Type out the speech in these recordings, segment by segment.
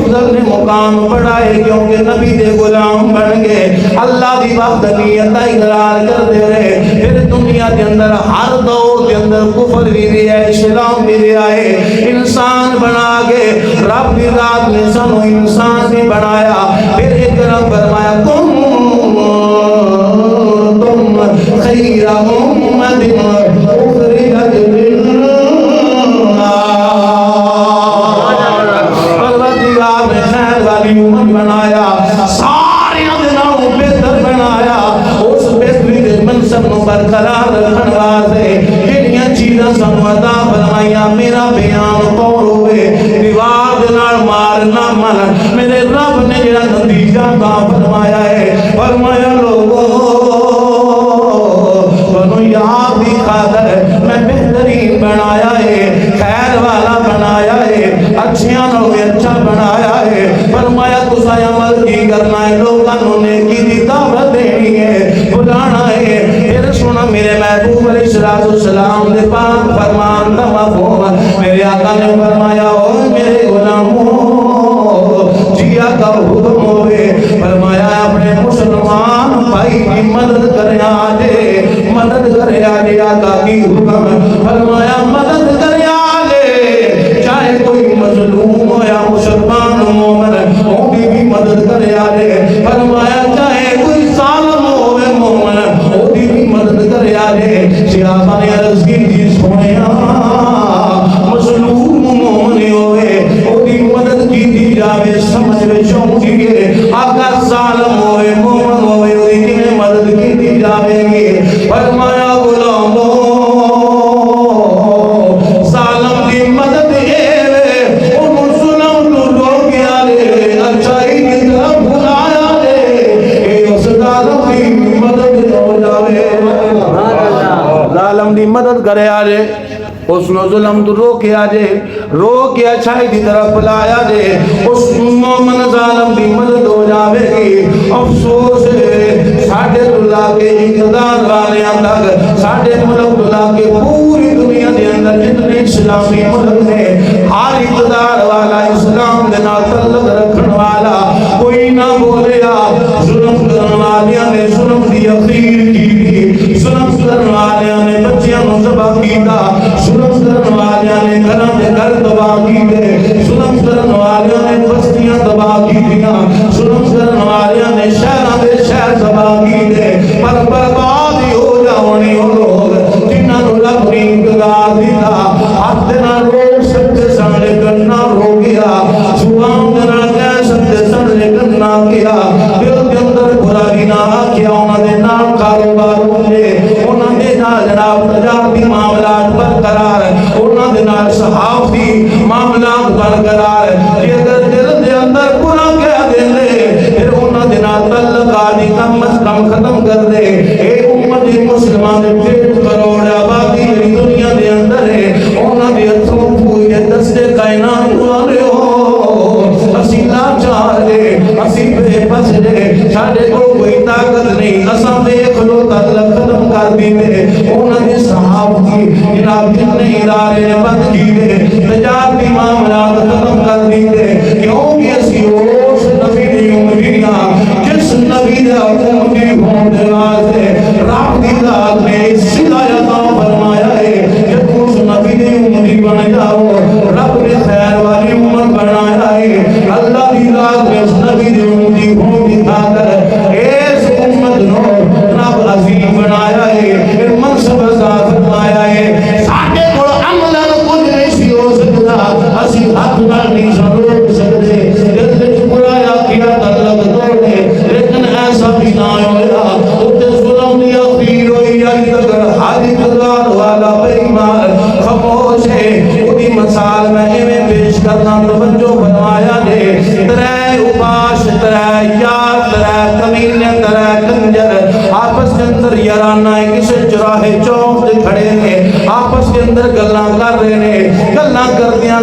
افضل نے مقام بڑھائے کیونکہ نبی دے غلام بن گئے اللہ دی وحدانیت دا اقرار کرتے رہے پھر دنیا دے اندر ہر دور دے اندر کفر بھی رہا ہے اسلام بھی رہا ہے انسان بنا کے رب دی ذات نے سانو انسان بھی بنایا پھر ایک رب فرمایا تم خیر امت اخرجت للناس پروردگار نے خیر والی امت بنایا سارے دنوں بہتر بنایا اس بہتری دے منصب نو برقرار رکھن واسطے جڑیاں چیزاں سانو عطا فرمائیاں میرا بیان طور ہوئے دیوار دے نال مارنا من میرے رب نے جڑا نتیجہ عطا فرمایا ہے فرمایا لوگوں بنو یاد دی خاطر میں بہترین بنایا ہے خیر والا بنایا ہے اچھیاں نو اچھا بنایا ہے فرمایا تسا عمل کی کرنا ہے لوگوں نے کی دی دعوت دینی ہے بلانا ہے پھر سنا میرے محبوب علیہ السلام دے پاک فرمان دا مفہوم میرے آقا نے فرمایا او میرے غلاموں جیا کا حکم ہوئے فرمایا اپنے مسلمان بھائی کی مدد کرے آجے مدد کرے آجے آقا کی حکم فرمایا مدد کرے آجے چاہے کوئی مظلوم ہو یا مسلمان مومن ان کی بھی مدد کرے آجے فرمایا چاہے کوئی ظالم ہو مومن ان کی بھی مدد کرے آجے صحابہ نے عرض کی جی سویا مظلوم مومن ہوئے ان کی مدد کی دی جاوے سمجھ میں چونکیے اگر ظالم ہوئے مومن ہوئے ان کی مدد کی دی جاوے گی فرمایا غلاموں ظالم دی مدد ان ظلم تو روک گیا لے اچھائی کی طرف بلایا لے اس ظالم دی مدد ہو جاوے ظالم دی مدد کرے آجے اس نو ظلم تو روکے آجے روکے اچھائی دی طرف بلایا جے اس مومن ظالم دی مدد ہو جاوے گی افسوس ساڑھے اللہ کے اقتدار والے اندر ساڑھے ملک اللہ کے پوری دنیا دے اندر جتنے اسلامی ملک ہے ہر اقتدار والا اسلام دے نال تعلق رکھن والا کوئی نہ بولیا ظلم کرن والیاں نے ظلم دی اخیر کی ظلم کرن والیاں نے بچیاں نو ذبح کیتا ظلم کرن والیاں نے گھراں دے گھر تباہ کیتے ظلم کرن والیاں نے بستیاں تباہ کیتیاں ظلم کرن والیاں نے شہراں دے شہر تباہ کیتے پر برباد ہو جاونے او لوگ جنہاں نو رب نے اقتدار دیتا ہاتھ نال روک سکتے سن لیکن نہ رو گیا زبان دے نال کہہ سکتے سن لیکن نہ کیا دل دے اندر برائی نہ کیا انہاں دے نال کاروبار ہوندے انہاں دے نال جناب تجارتی معاملات برقرار انہاں دے نال صحافتی معاملات برقرار کہ اگر دل دے اندر برا کہہ دیندے پھر انہاں دے نال تعلقات کم از کم ختم کر دے اے امت مسلمان دے 1.5 کروڑ آبادی جڑی دنیا دے اندر ہے انہاں دے ہتھوں پوئے دستے کائنات والے ہو اسی لاچار دے اسی بے بس دے ساڈے کو کوئی طاقت نہیں اساں دیکھ لو تعلق ختم کر دیندے انہاں دے صحابتی جناب جتنے ادارے بند کیتے تجارتی معاملات ختم کر دیندے کیونکہ اسی اس نبی دی امتیاں جس نبی دے امتی ہوندے واسطے رب دی ذات نے ہدایت فرمایا ہے کہ اس نبی دی امتی بن جاؤ رب نے خیر والی امت بنایا ہے اللہ دی ذات نے اس نبی دی امتی ہوندی خاطر اس امت نو رب عظیم بنایا ہے منصب عطا فرمایا ہے ساڈے کول عمل کچھ نہیں سی ہو سکدا اسی ہاتھ نال نہیں روک سکدے دل وچ برایا کیا تعلق توڑے لیکن ایسا بھی نہ ہویا اوتے ظلم دی اخیر ہوئی علی اگر حاجی قدار والا بے ایمان خاموش ہے اودی مثال میں ایویں پیش کرنا توجہ فرمایا دے ترے اپاش ترے یار ترے کمینے ترے کنجر آپس کے اندر یارانہ کسی چراہے چوک دے کھڑے نے آپس کے اندر گلاں کر رہے نے گلاں کردیاں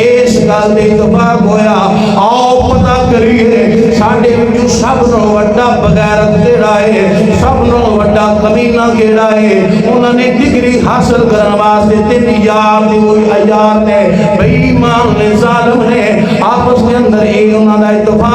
اس گل تے اتفاق ہویا آؤ پتہ کریے ساڈے وچوں سب نوں وڈا بغیرت کیڑا ہے سب نوں وڈا کمینہ کیڑا ہے انہاں نے ڈگری حاصل کرن واسطے 3 یار دی ہوئی عیار نے بے ایمان نے ظالم نے آپس کے اندر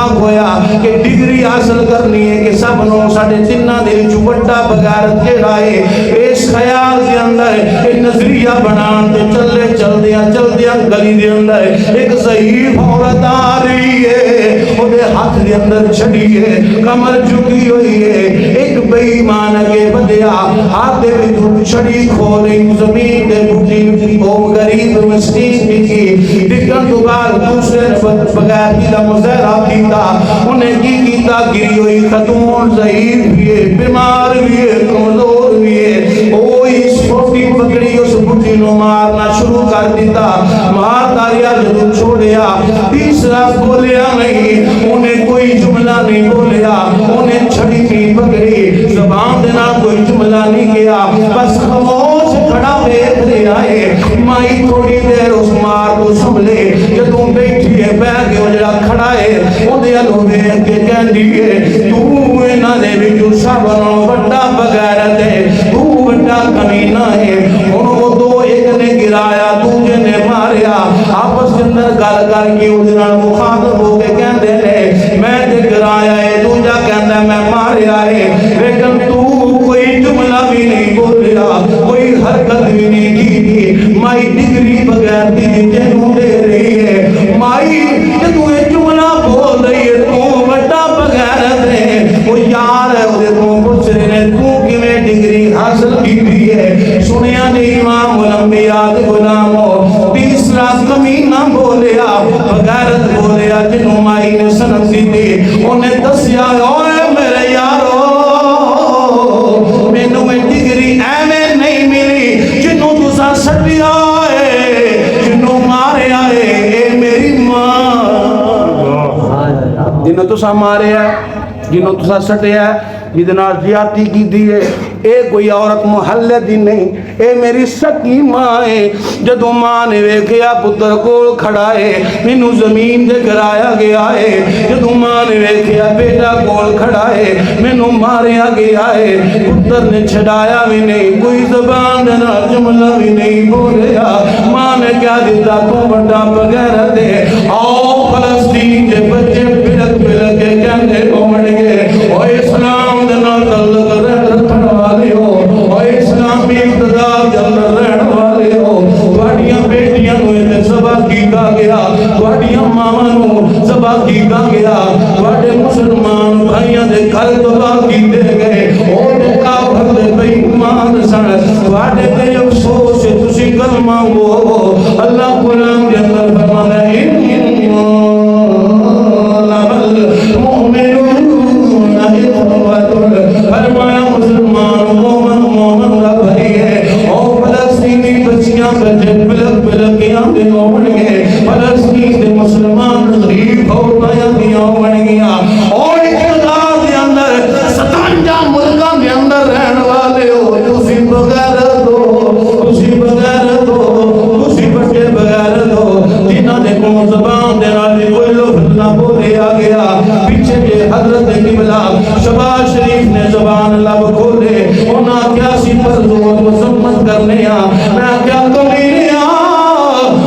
اتفاق ہویا کہ ڈگری حاصل کرنی ہے کہ سب نو ساڑھے تنہ دل جو بڑا بغیرت کے رائے اس خیال دے اندر ایک نظریہ بنان دے چل دیا گلی دے اندر ایک ضعیف عورت آ رہی ہے وہ ہاتھ دے اندر چھڑی ہے کمر جھکی ہوئی ہے ایک بے ایمان کے بدیا ہاتھ دے بھی چھڑی کھولے زمین دے بھوٹی وہ غریب مسکین کی ڈکن تو بعد دوسرے بغیر کیتا مزہرہ کیتا انہیں کی کیتا گری ہوئی خاتون ضعیف بھی ہے بیمار بھی ہے کمزور بھی ہے وہی چھوٹی پکڑی اس بھوٹی نو مارنا شروع کر دیتا مار داریا جدو چھوڑیا تیسرا بولیا نہیں انہیں کوئی جملہ نہیں بولیا انہیں چھڑی نہیں پکڑی زبان دینا کوئی جملہ نہیں کیا بس خاموش کھڑا دیکھ لے آئے مائی تھوڑی دیر اس مار کو سنبھلے جدو بیٹھی ہے بیگ وجڑا کھڑا ہے اندھے الو بیگ کے کہن دیئے تو اینا دے بھی جو سابنوں بڑا بغیرت ہے تو بڑا کمینہ ہے انہوں دو ایک نے گرایا دوجہ نے ماریا آپس کے اندر گل کر کے ادھر مخاطب ہو کے کہن دے لے میں دے گرایا ہے دوجہ کہن دے میں ماریا ہے لیکن تو کوئی جملہ بھی نہیں بولیا کوئی حرکت بھی نہیں کی تھی مائی ڈگری بغیر دی جنہوں دے رہی ہے مائی کہ تو ایک جملہ بول رہی ہے تو بڑا بغیرت ہے وہ یار ہے وہ تو کچھ رہنے تو کی میں ڈگری حاصل کی بھی ہے سنیا نے امام الانبیاء غلاموں تیسرا کمینہ بولیا بغیرت بولیا جنہوں مائی نے سنت دی تھی انہیں دسیا اوے میرے یارو میں نوے ڈگری ایمیں نہیں ملی جنہوں تسا سٹی آئے جنہوں مارے آئے اے میری ماں جنہوں تسا مارے آئے جنہوں تسا سٹے آئے جدنا زیادتی کی دیئے اے کوئی عورت محلے دی نہیں اے میری سکی ماں ہے جدو ماں نے ویکھیا پتر کول کھڑا ہے مینوں زمین دے گرایا گیا ہے جدو ماں نے ویکھیا بیٹا کول کھڑا ہے مینوں ماریا گیا ہے پتر نے چھڑایا بھی نہیں کوئی زبان دینا جملہ بھی نہیں بولیا ماں نے کیا دیتا تو بڑا بغیرت ہے آؤ فلسطین کے بچے پلک پلک کے کہنے اوڑ گئے او اسلام دینا تعلق رکھن والے ہو او اسلامی اقتدار جلد رہن والے ہو تھوڑیاں بیٹیاں نوے سبا کیتا گیا تھوڑیاں مامانوں سبا کیتا گیا تھوڑے مسلمان بھائیاں دے گھر تباہ کیتے گئے او دے کافر دے بے ایمان سن تھوڑے دے افسوس تسی کلمہ ہو اللہ قرآن کے اندر فرماتا ہے فرمایا مسلمان مومن کا بھائی ہے اور فلسطینی بچیاں بچے پلک پلکیاں دے اوڑ گئے فلسطین دے مسلمان غریب عورتیاں دے اوڑ گیا اور اقتدار دے اندر 57 ملکاں دے اندر رہن والے ہو تسی بغیرت ہو تسی بغیرت ہو تسی بچے بغیرت ہو جنہاں دے کو زبان دے نال کوئی لفظ نہ بولیا گیا پیچھے کے حضرت قبلہ شباز شریف نے زبان لب کھولے انہاں کیا سی پر زور مذمت کرنے میں کیا کمینے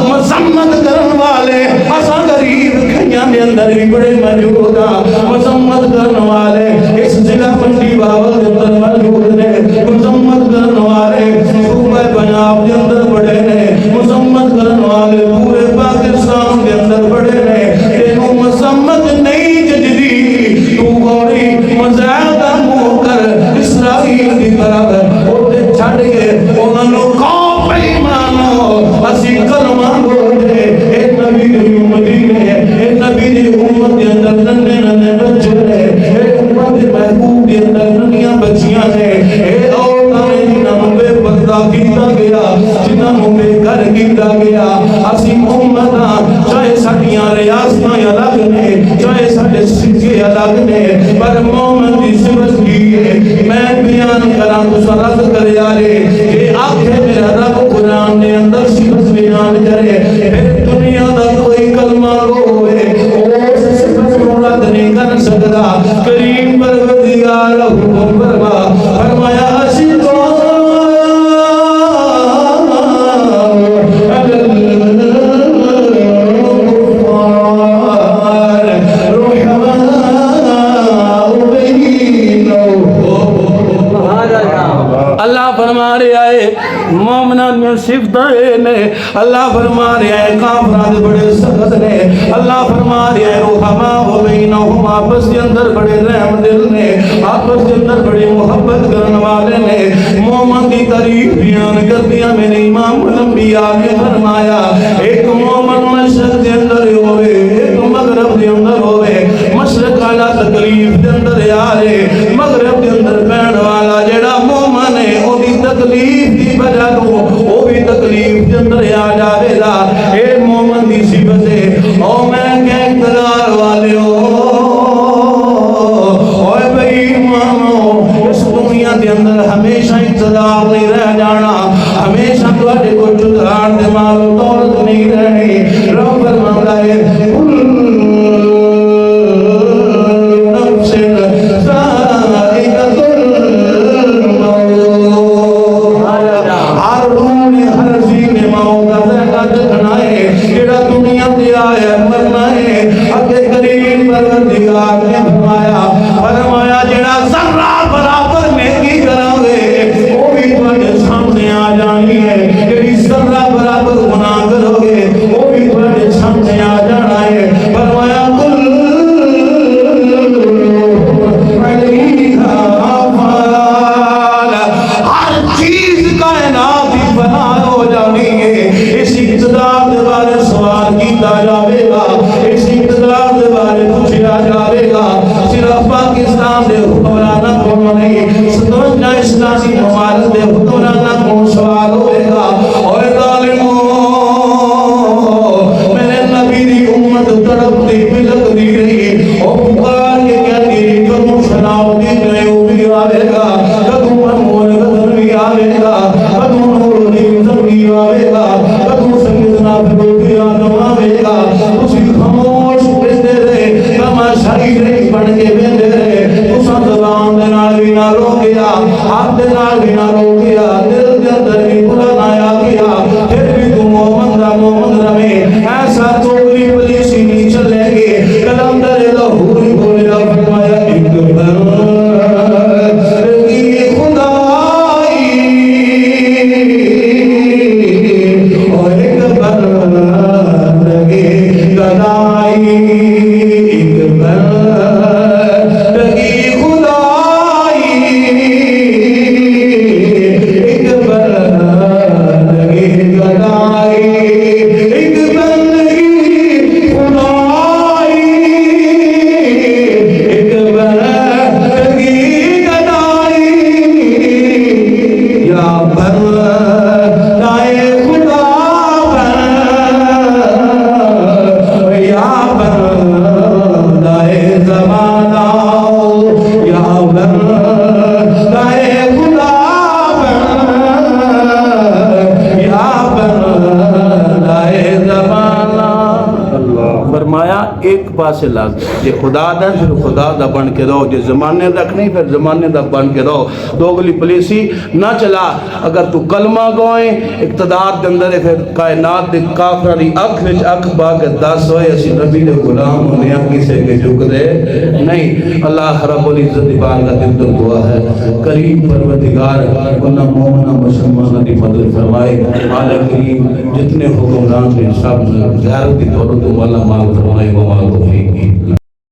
مذمت کرن والے اساں غریب کھیاں دے اندر بھی بڑے موجود مذمت کرن والے اس ضلع منڈی باول دے اندر موجود نے مذمت کرن والے صوبہ پنجاب دے اندر بڑے نے مذمت کرن والے پورے پاکستان دے اندر بڑے نے تینوں مذمت نہیں ججدی تو گوڑی مزیدہ منہ کر اسرائیل کی طرف اوٹے چھڑ گئے انہوں نے کہا پہ ایمانو اسی کلمہ بولے اے نبی دی مدینے اے نبی دی امت دے اندر ننے ننے بچے نے اے امت دے محبوب دے اندر ننیاں بچیاں نے اے عورتاں نے جنہاں بے پردہ کیتا گیا جنہاں بے گھر کیتا گیا اسی امتاں چاہے ساڈیاں ریاستاں الگ نے چاہے ساڈے سکے الگ نے پر مومن دی صفت کی ہے میں بیان کراں تو سرد کرے آرے کہ آنکھیں میرا رب قرآن نے اندر صفت بیان کرے پھر دنیا دا کوئی کلمہ ہوئے اس صفت کو رد نہیں کر سکتا کریم پروردگار حکم فرمایا اسی تو روح اللہ فرما رہا ہے کافران دے بڑے سخت نے، اللہ فرما رہا ہے رحمہ و بینہم آپس کے اندر بڑے رحم دل نے، آپس کے اندر بڑی محبت کرنے والے نے۔ مومن کی تعریف بیان کر دیا میرے امام الانبیاء نے فرمایا ایک مومن مشرق کے اندر ہوئے، ایک مغرب کے اندر ہوئے، مشرق والا تکلیف کے اندر آرے، مغرب کے اندر بین والا جڑا مومن ہے وہ بھی تکلیف دی وجہ تو وہ بھی تکلیف کے اندر آ جاوے گا۔ اے مومن دی صفت ہے او میں کہ اقتدار والے ہو اوے بھئی ایمانو اس دنیا کے اندر ہمیشہ اقتدار نہیں رہ جانا، ہمیشہ تواڈے کو چدران دے مال و دولت نہیں رہنی۔ رب فرماتا ہے فرمایا جڑا ذرہ برابر نیکی کراوے وہ بھی تواڈے سامنے آ جانی ہے، جڑی ذرہ برابر گناہ کرو گے وہ بھی تواڈے سامنے آ جانا ہے۔ فرمایا کل علیہا فعال، ہر چیز کائنات ہی فنا ہو جانی ہے۔ اس اقتدار کے بارے سوال کیتا جاوے گا، اس اقتدار کے بارے پوچھا جاوے گا۔ صرف پاکستان دے حکمرانہ کو نہیں، 57 اسلامی ممالک دے حکمرانہ کو سوال ہوئے گا۔ اور ظالموں میرے نبی دی امت تڑپتی بلکتی رہی، اور پکار کے کہتی رہی کدوں شناوتی جائے وہ بھی آوے گا، کدوں منمون غدر بھی آوے گا، کدوں نور الدین بھی آوے گا، کدوں سیدنا فیروز آدم آوے گا۔ اسی خاموش بیٹھے رہے، تماشائی رہی بن کے بیٹھے رہے، تساں زبان دے نال بھی نہ رو گیا، ہاتھ دے نال بھی نہ رو گیا، دل دے اندر بھی برا نہ آ گیا، پھر بھی تو مومن دا مومن رہے۔ ایسا چوری پولیسی نہیں چلے گی، کلندر لاہور ہی بولے گا، فرمایا ایک بندگی خدائی اور ایک بندگی گدائی، ایک بندگی خدائی ایک بندگی گدائی، ایک بندگی خدائی ایک بندگی گدائی، یا بندائے خدا یا بندائے زمانہ، یا بندائے خدا یا بندائے زمانہ۔ فرمایا ایک پاسے لگ جے خدا دا پھر خدا دا بن کے رہو، جے زمانے تک نہیں پھر زمانے دا بن کے رہو، دوگلی پولیسی نہ چلا۔ اگر تو کلمہ گوئیں اقتدار دے اندر ہے، پھر کائنات دے کافرہ دی اکھ وچ اکھ با کے 10 ہوئے اسی نبی دے غلام ہونے ہم کسے کے جھک دے نہیں۔ اللہ رب العزت دی بارگاہ دے اندر دعا ہے کریم پروردگار انہاں مومنہ مسلمانہ دی مدد فرمائے، عالم کریم جتنے حکمران نے سب غیرت کی دولت والا مال فرمائے، وہ مال